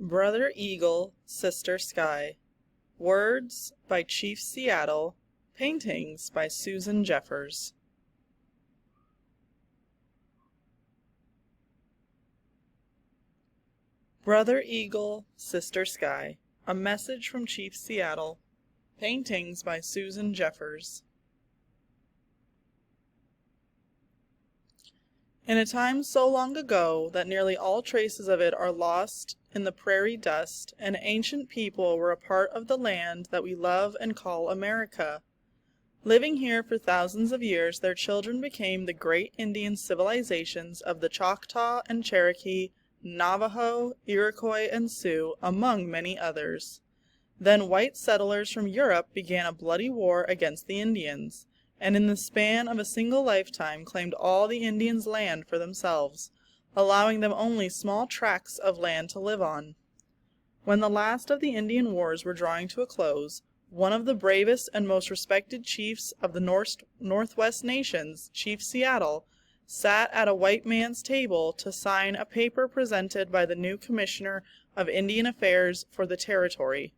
Brother Eagle, Sister Sky. Words by Chief Seattle. Paintings by Susan Jeffers. Brother Eagle, Sister Sky. A message from Chief Seattle. Paintings by Susan Jeffers. In a time so long ago that nearly all traces of it are lost in the prairie dust, an ancient people were a part of the land that we love and call America. Living here for thousands of years, their children became the great Indian civilizations of the Choctaw and Cherokee, Navajo, Iroquois, and Sioux, among many others. Then white settlers from Europe began a bloody war against the Indians, and in the span of a single lifetime claimed all the Indians' land for themselves, allowing them only small tracts of land to live on. When the last of the Indian wars were drawing to a close, one of the bravest and most respected chiefs of the Northwest nations, Chief Seattle, sat at a white man's table to sign a paper presented by the new Commissioner of Indian Affairs for the territory.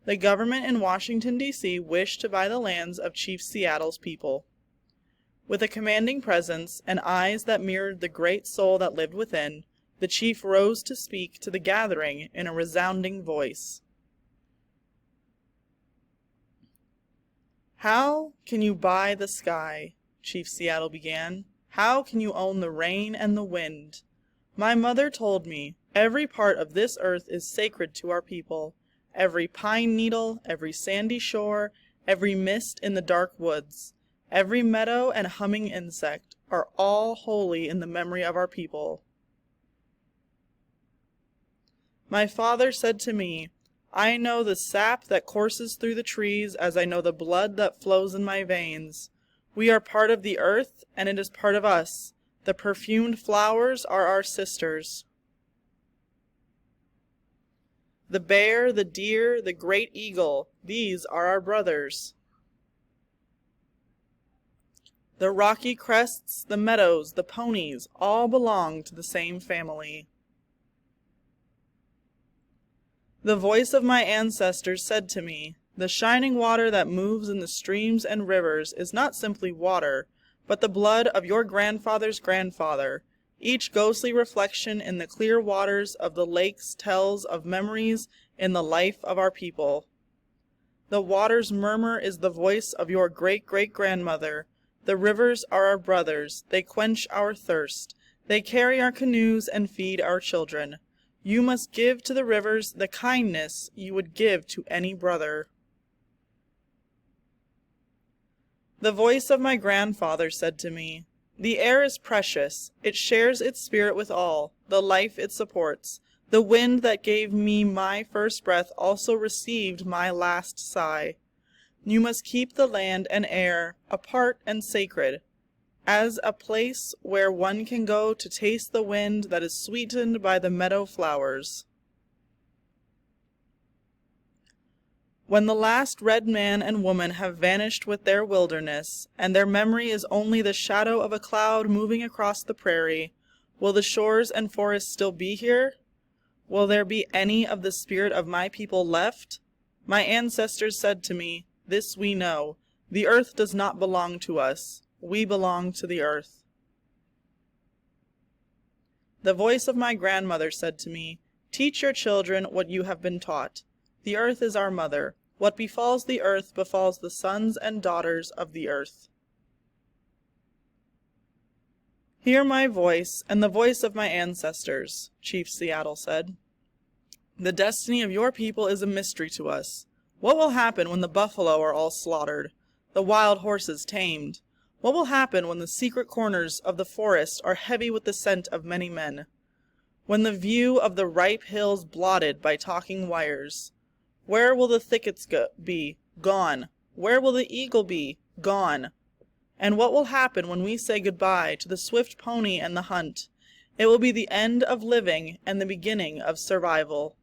The government in Washington, D.C. wished to buy the lands of Chief Seattle's people. With a commanding presence and eyes that mirrored the great soul that lived within, the chief rose to speak to the gathering in a resounding voice. "How can you buy the sky?" Chief Seattle began. "How can you own the rain and the wind? My mother told me every part of this earth is sacred to our people. Every pine needle, every sandy shore, every mist in the dark woods, every meadow and humming insect are all holy in the memory of our people. My father said to me, 'I know the sap that courses through the trees as I know the blood that flows in my veins. We are part of the earth, and it is part of us. The perfumed flowers are our sisters. The bear, the deer, the great eagle, these are our brothers. The rocky crests, the meadows, the ponies, all belong to the same family.' The voice of my ancestors said to me, 'The shining water that moves in the streams and rivers is not simply water, but the blood of your grandfather's grandfather. Each ghostly reflection in the clear waters of the lakes tells of memories in the life of our people. The water's murmur is the voice of your great-great-grandmother. The rivers are our brothers. They quench our thirst. They carry our canoes and feed our children. You must give to the rivers the kindness you would give to any brother.' The voice of my grandfather said to me, 'The air is precious. It shares its spirit with all, the life it supports. The wind that gave me my first breath also received my last sigh. You must keep the land and air apart and sacred, as a place where one can go to taste the wind that is sweetened by the meadow flowers. When the last red man and woman have vanished with their wilderness, and their memory is only the shadow of a cloud moving across the prairie, will the shores and forests still be here? Will there be any of the spirit of my people left? My ancestors said to me, 'This we know. The earth does not belong to us. We belong to the earth.' The voice of my grandmother said to me, 'Teach your children what you have been taught. The earth is our mother. What befalls the earth befalls the sons and daughters of the earth.' Hear my voice and the voice of my ancestors," Chief Seattle said. "The destiny of your people is a mystery to us. What will happen when the buffalo are all slaughtered, the wild horses tamed? What will happen when the secret corners of the forest are heavy with the scent of many men? When the view of the ripe hills blotted by talking wires? Where will the thickets be? Gone. Where will the eagle be? Gone. And what will happen when we say goodbye to the swift pony and the hunt? It will be the end of living and the beginning of survival.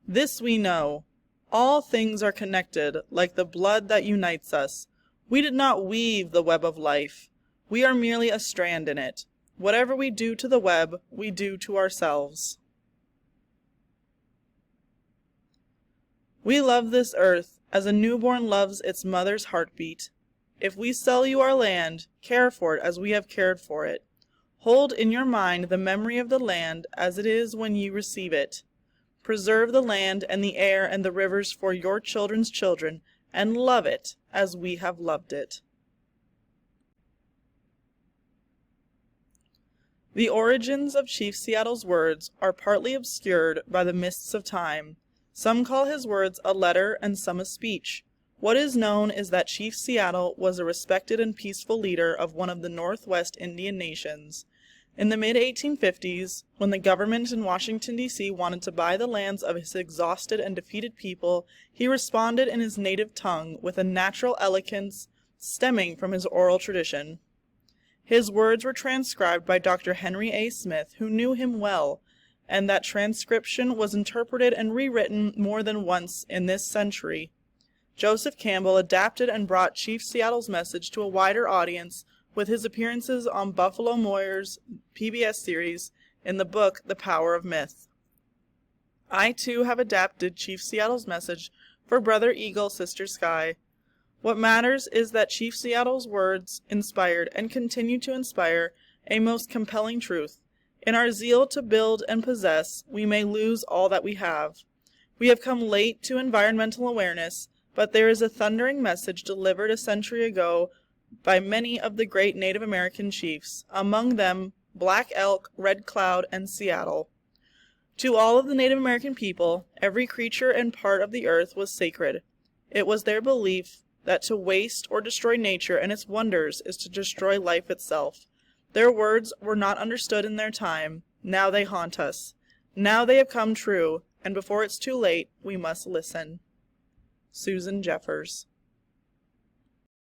This we know. All things are connected, like the blood that unites us. We did not weave the web of life. We are merely a strand in it. Whatever we do to the web, we do to ourselves. We love this earth as a newborn loves its mother's heartbeat. If we sell you our land, care for it as we have cared for it. Hold in your mind the memory of the land as it is when you receive it. Preserve the land and the air and the rivers for your children's children, and love it as we have loved it. The origins of Chief Seattle's words are partly obscured by the mists of time. Some call his words a letter and some a speech. What is known is that Chief Seattle was a respected and peaceful leader of one of the Northwest Indian nations. In the mid-1850s, when the government in Washington, D.C. wanted to buy the lands of his exhausted and defeated people, he responded in his native tongue with a natural eloquence stemming from his oral tradition. His words were transcribed by Dr. Henry A. Smith, who knew him well, and that transcription was interpreted and rewritten more than once in this century. Joseph Campbell adapted and brought Chief Seattle's message to a wider audience with his appearances on Buffalo Moyer's PBS series in the book The Power of Myth. I, too, have adapted Chief Seattle's message for Brother Eagle, Sister Sky. What matters is that Chief Seattle's words inspired and continue to inspire a most compelling truth. In our zeal to build and possess, we may lose all that we have. We have come late to environmental awareness, but there is a thundering message delivered a century ago by many of the great Native American chiefs, among them Black Elk, Red Cloud, and Seattle. To all of the Native American people, every creature and part of the earth was sacred. It was their belief that to waste or destroy nature and its wonders is to destroy life itself. Their words were not understood in their time. Now they haunt us. Now they have come true, and before it's too late, we must listen. Susan Jeffers.